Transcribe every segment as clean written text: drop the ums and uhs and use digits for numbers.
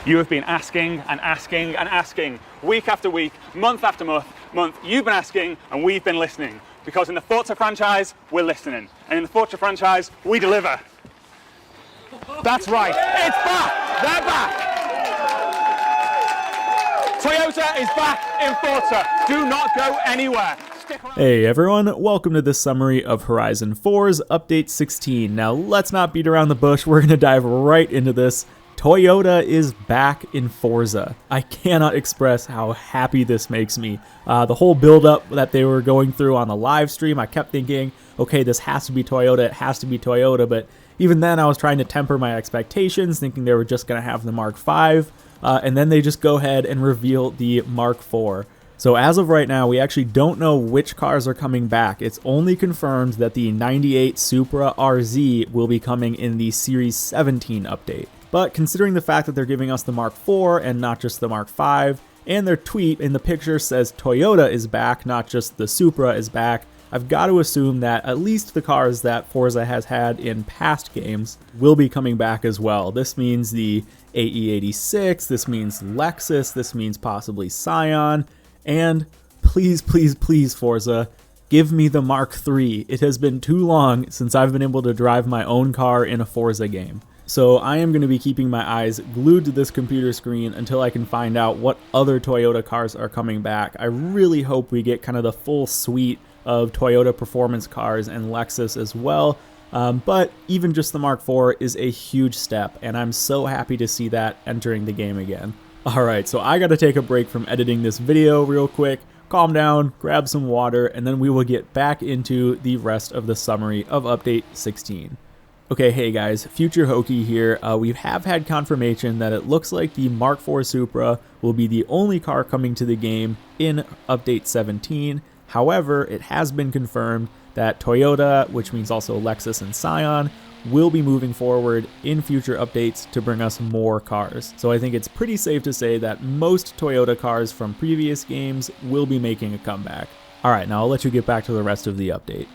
You have been asking and asking and asking, week after week, month after month. You've been asking and we've been listening. Because in the Forza franchise, we're listening. And in the Forza franchise, we deliver. That's right, it's back! They're back! Toyota is back in Forza. Do not go anywhere. Hey everyone, welcome to this summary of Horizon 4's Update 16. Now let's not beat around the bush, we're going to dive right into this. Toyota is back in Forza. I cannot express how happy this makes me. The whole build-up that they were going through on the live stream, I kept thinking, okay, this has to be Toyota, it has to be Toyota, but even then I was trying to temper my expectations, thinking they were just going to have the Mark V, and then they just go ahead and reveal the Mark IV. So as of right now, we actually don't know which cars are coming back. It's only confirmed that the 98 Supra RZ will be coming in the Series 17 update. But considering the fact that they're giving us the Mark IV and not just the Mark V, and their tweet in the picture says Toyota is back, not just the Supra is back, I've got to assume that at least the cars that Forza has had in past games will be coming back as well. This means the AE86, this means Lexus, this means possibly Scion, and please, please, please, Forza, give me the Mark III. It has been too long since I've been able to drive my own car in a Forza game. So I am going to be keeping my eyes glued to this computer screen until I can find out what other Toyota cars are coming back. I really hope we get kind of the full suite of Toyota performance cars and Lexus as well. But even just the Mark IV is a huge step, and I'm so happy to see that entering the game again. Alright, so I gotta take a break from editing this video real quick, calm down, grab some water, and then we will get back into the rest of the summary of Update 16. Okay, hey guys, Future Hokey here. We have had confirmation that it looks like the Mark IV Supra will be the only car coming to the game in Update 17. However, it has been confirmed that Toyota, which means also Lexus and Scion, will be moving forward in future updates to bring us more cars. So I think it's pretty safe to say that most Toyota cars from previous games will be making a comeback. Alright, now I'll let you get back to the rest of the update.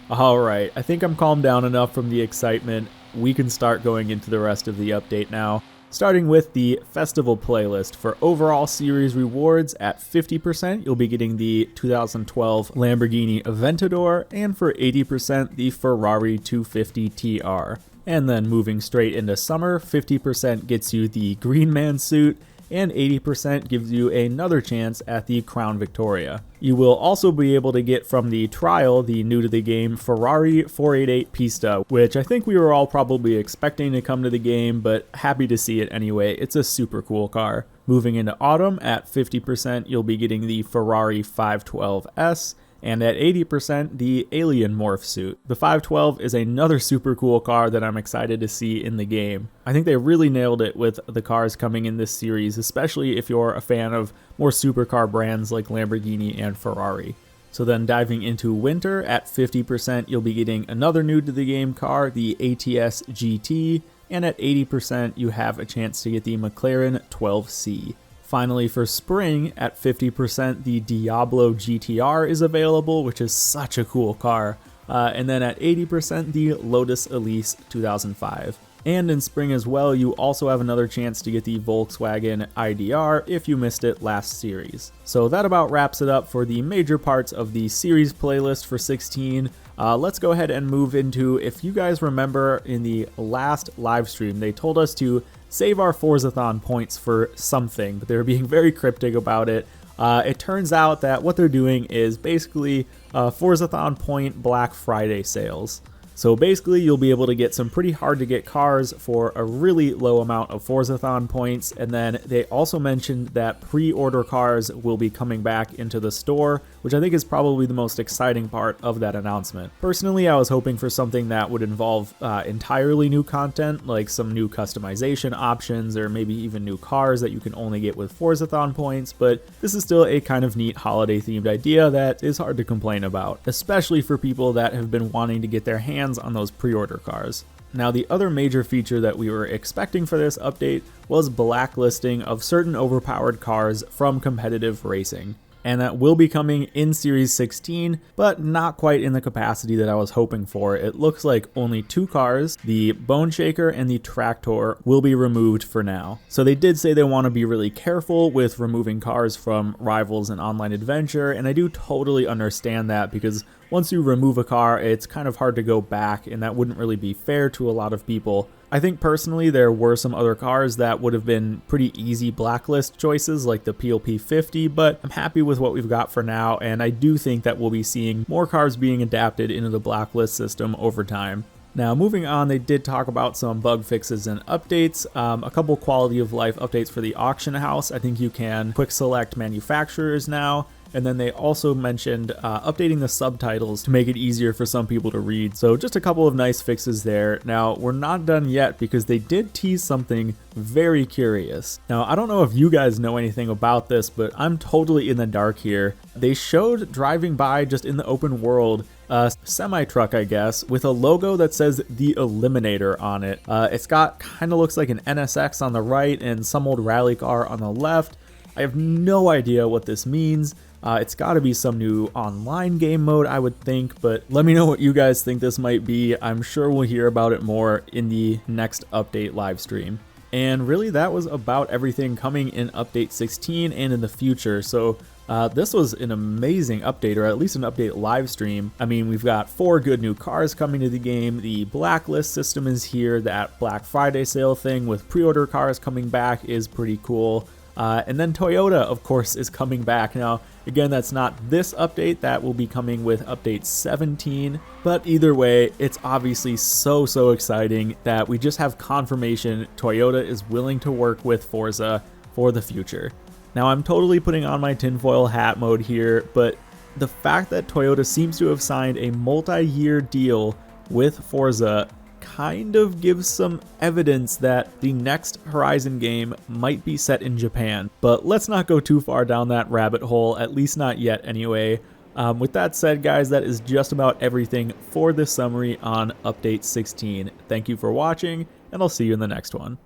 Alright, I think I'm calmed down enough from the excitement. We can start going into the rest of the update now. Starting with the festival playlist. For overall series rewards at 50%, you'll be getting the 2012 Lamborghini Aventador, and for 80%, the Ferrari 250 TR. And then moving straight into summer, 50% gets you the Green Man suit, and 80% gives you another chance at the Crown Victoria. You will also be able to get from the trial the new to the game Ferrari 488 Pista, which I think we were all probably expecting to come to the game, but happy to see it anyway. It's a super cool car. Moving into autumn, at 50% you'll be getting the Ferrari 512S, and at 80% the Alien Morph suit. The 512 is another super cool car that I'm excited to see in the game. I think they really nailed it with the cars coming in this series, especially if you're a fan of more supercar brands like Lamborghini and Ferrari. So then diving into winter, at 50% you'll be getting another new to the game car, the ATS GT, and at 80% you have a chance to get the McLaren 12C. Finally, for spring, at 50%, the Diablo GTR is available, which is such a cool car. And then at 80%, the Lotus Elise 2005. And in spring as well, you also have another chance to get the Volkswagen IDR if you missed it last series. So that about wraps it up for the major parts of the series playlist for 16. Let's go ahead and move into, if you guys remember in the last live stream, they told us to save our Forzathon points for something, but they were being very cryptic about it. It turns out that what they're doing is basically Forzathon point Black Friday sales. So basically you'll be able to get some pretty hard to get cars for a really low amount of Forzathon points, and then they also mentioned that pre-order cars will be coming back into the store, which I think is probably the most exciting part of that announcement. Personally, I was hoping for something that would involve entirely new content, like some new customization options or maybe even new cars that you can only get with Forzathon points, but this is still a kind of neat holiday themed idea that is hard to complain about, especially for people that have been wanting to get their hands on those pre-order cars. Now, the other major feature that we were expecting for this update was blacklisting of certain overpowered cars from competitive racing. and that will be coming in Series 16, but not quite in the capacity that I was hoping for. It looks like only 2 cars, the Bone Shaker and the Tractor, will be removed for now. So they did say they want to be really careful with removing cars from Rivals and Online Adventure, and I do totally understand that, because once you remove a car, it's kind of hard to go back, and that wouldn't really be fair to a lot of people. I think personally there were some other cars that would have been pretty easy Blacklist choices, like the PLP 50, but I'm happy with what we've got for now, and I do think that we'll be seeing more cars being adapted into the Blacklist system over time. Now, moving on, they did talk about some bug fixes and updates, a couple quality of life updates for the auction house. I think you can quick select manufacturers now. And then they also mentioned updating the subtitles to make it easier for some people to read. So just a couple of nice fixes there. Now, we're not done yet because they did tease something very curious. Now, I don't know if you guys know anything about this, but I'm totally in the dark here. They showed driving by just in the open world a semi-truck, I guess, with a logo that says the Eliminator on it. It's got kind of looks like an NSX on the right and some old rally car on the left. I have no idea what this means. It's got to be some new online game mode, I would think, but let me know what you guys think this might be. I'm sure we'll hear about it more in the next update live stream. And really, that was about everything coming in Update 16 and in the future. So this was an amazing update, or at least an update live stream. I mean, we've got 4 good new cars coming to the game. The Blacklist system is here. That Black Friday sale thing with pre-order cars coming back is pretty cool. And then Toyota, of course, is coming back. Now, again, that's not this update. That will be coming with update 17. But either way, it's obviously so exciting that we just have confirmation Toyota is willing to work with Forza for the future. Now, I'm totally putting on my tinfoil hat mode here, but the fact that Toyota seems to have signed a multi-year deal with Forza kind of gives some evidence that the next Horizon game might be set in Japan. But let's not go too far down that rabbit hole, at least not yet anyway. With that said, guys, that is just about everything for this summary on Update 16. Thank you for watching, and I'll see you in the next one.